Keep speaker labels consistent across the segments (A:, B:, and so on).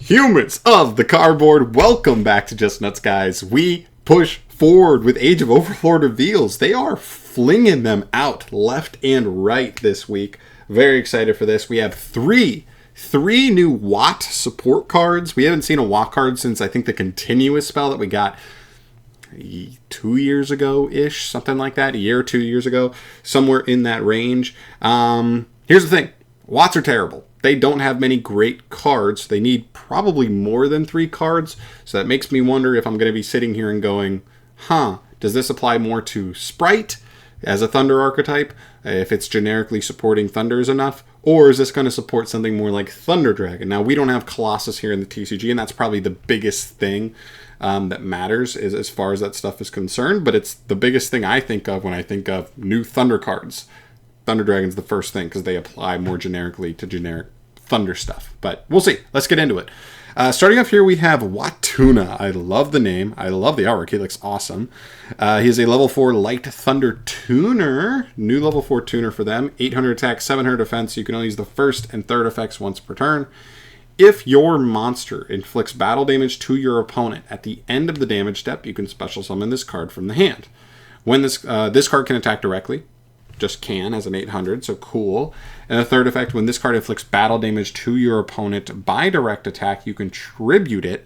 A: Humans of the cardboard, welcome back to Just Nuts, guys. We push forward with Age of Overlord reveals. They are flinging them out left and right this week. Very excited for this. We have three new Watt support cards. We haven't seen a Watt card since I think the continuous spell that we got 2 years ago-ish, something like that. A year or 2 years ago, somewhere in that range. Here's the thing. Watts are terrible. They don't have many great cards. They need probably more than 3 cards. So that makes me wonder if I'm going to be sitting here and going, does this apply more to Sprite as a Thunder archetype? If it's generically supporting Thunders enough? Or is this going to support something more like Thunder Dragon? Now, we don't have Colossus here in the TCG, and that's probably the biggest thing that matters is as far as that stuff is concerned. But it's the biggest thing I think of when I think of new Thunder cards. Thunder Dragon's the first thing because they apply more generically to generic Thunder stuff. But we'll see. Let's get into it. Starting off here, we have Wattuna. I love the name. I love the artwork. He looks awesome. He is a level 4 Light Thunder Tuner. New level 4 tuner for them. 800 attack, 700 defense. You can only use the first and third effects once per turn. If your monster inflicts battle damage to your opponent at the end of the damage step, you can special summon this card from the hand. When this card can attack directly. Just can as an 800, so cool. And the third effect, when this card inflicts battle damage to your opponent by direct attack, you can tribute it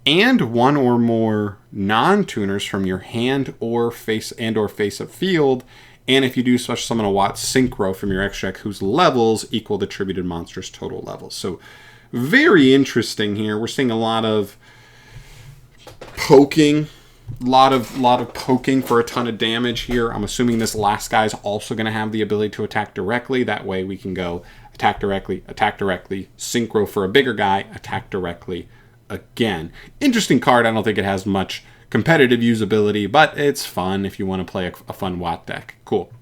A: and one or more non-tuners from your hand or face-up field. And if you do special summon a Watt Synchro from your extra deck whose levels equal the tributed monster's total levels. So very interesting here. We're seeing a lot of poking. A lot of poking for a ton of damage here. I'm assuming this last guy is also going to have the ability to attack directly. That way we can go attack directly, synchro for a bigger guy, attack directly again. Interesting card. I don't think it has much competitive usability, but it's fun if you want to play a fun Watt deck. Cool.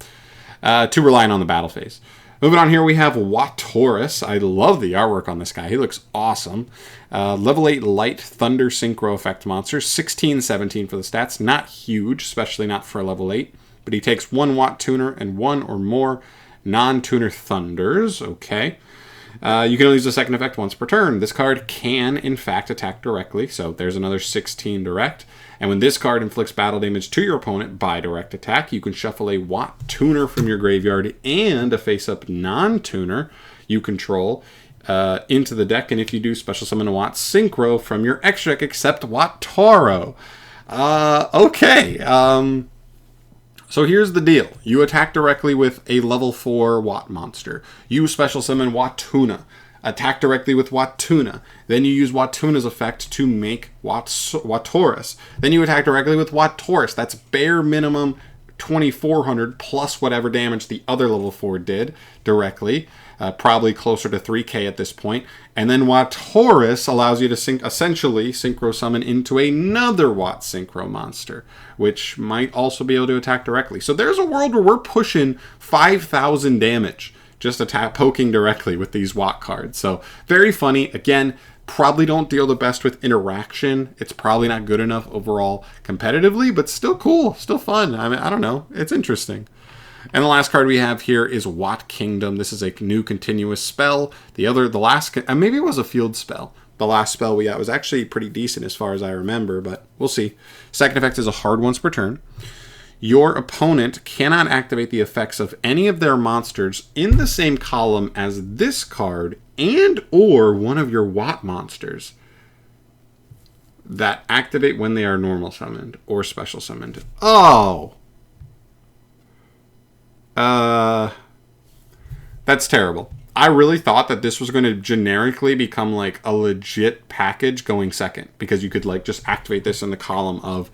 A: Too reliant on the battle phase. Moving on here, we have Wattorus. I love the artwork on this guy. He looks awesome. Level 8 Light Thunder Synchro Effect monster. 16-17 for the stats. Not huge, especially not for a level 8. But he takes 1 Watt Tuner and 1 or more non-tuner Thunders. Okay. You can only use the second effect once per turn. This card can, in fact, attack directly. So there's another 16 direct. And when this card inflicts battle damage to your opponent by direct attack, you can shuffle a Watt Tuner from your graveyard and a face-up non-tuner you control into the deck. And if you do, special summon a Watt Synchro from your extra deck, except Wattaro. Okay. So here's the deal. You attack directly with a level 4 Watt monster. You special summon Wattuna. Attack directly with Wattuna. Then you use Wattuna's effect to make Wattorus. Then you attack directly with Wattorus. That's bare minimum 2,400 plus whatever damage the other level 4 did directly. Probably closer to 3k at this point. And then Wattorus allows you to essentially synchro summon into another Watt Synchro monster, which might also be able to attack directly. So there's a world where we're pushing 5,000 damage just poking directly with these Watt cards. So very funny. Again, probably don't deal the best with interaction. It's probably not good enough overall competitively, but still cool, still fun. I mean, I don't know. It's interesting. And the last card we have here is Watt Kingdom. This is a new continuous spell. The last, maybe it was a field spell. The last spell we got was actually pretty decent as far as I remember, but we'll see. Second effect is a hard once per turn. Your opponent cannot activate the effects of any of their monsters in the same column as this card and or one of your Watt monsters that activate when they are normal summoned or special summoned. Oh! That's terrible. I really thought that this was going to generically become like a legit package going second because you could like just activate this in the column of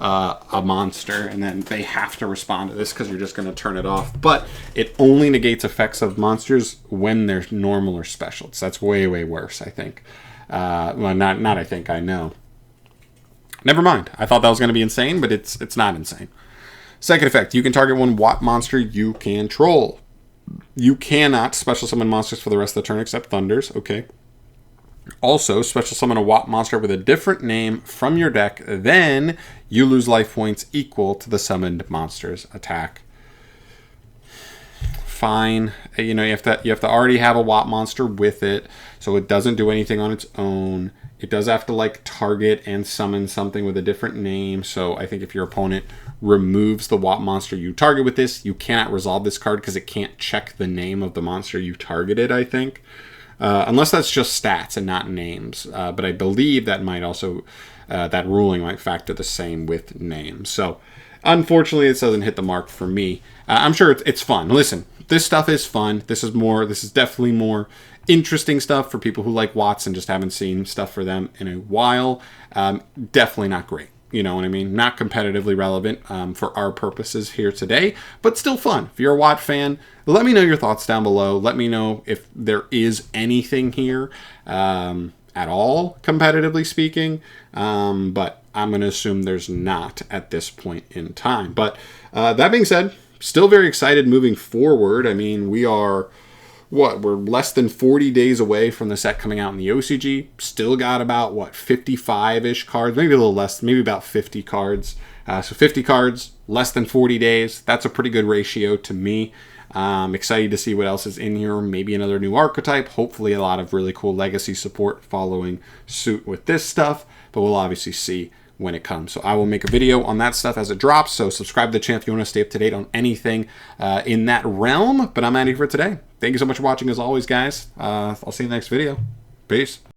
A: a monster, and then they have to respond to this because you're just going to turn it off. But it only negates effects of monsters when they're normal or special. So that's way, way worse, I think. Well, not I think, I know. Never mind. I thought that was going to be insane, but it's not insane. Second effect, you can target one Watt monster you control. You cannot special summon monsters for the rest of the turn except Thunders. Okay. Also, special summon a Watt monster with a different name from your deck, then you lose life points equal to the summoned monster's attack. fine. You know, you have to already have a Watt monster with it, so it doesn't do anything on its own. It does have to like target and summon something with a different name. So I think if your opponent removes the Watt monster you target with this, you cannot resolve this card because it can't check the name of the monster you targeted, I think. Unless that's just stats and not names. But I believe that might also, that ruling might factor the same with names. So unfortunately, it doesn't hit the mark for me. I'm sure it's fun. Listen, this stuff is fun. This is definitely more interesting stuff for people who like Watts and just haven't seen stuff for them in a while. Definitely not great. You know what I mean? Not competitively relevant for our purposes here today, but still fun. If you're a Watt fan, let me know your thoughts down below. Let me know if there is anything here at all, competitively speaking. But I'm going to assume there's not at this point in time. But that being said, still very excited moving forward. I mean, we're less than 40 days away from the set coming out in the OCG. Still got about, 55-ish cards, maybe a little less, maybe about 50 cards. So 50 cards, less than 40 days. That's a pretty good ratio to me. Excited to see what else is in here. Maybe another new archetype. Hopefully a lot of really cool legacy support following suit with this stuff. But we'll obviously see when it comes. So I will make a video on that stuff as it drops. So subscribe to the channel if you want to stay up to date on anything in that realm. But I'm out of here for today. Thank you so much for watching as always, guys. I'll see you in the next video. Peace.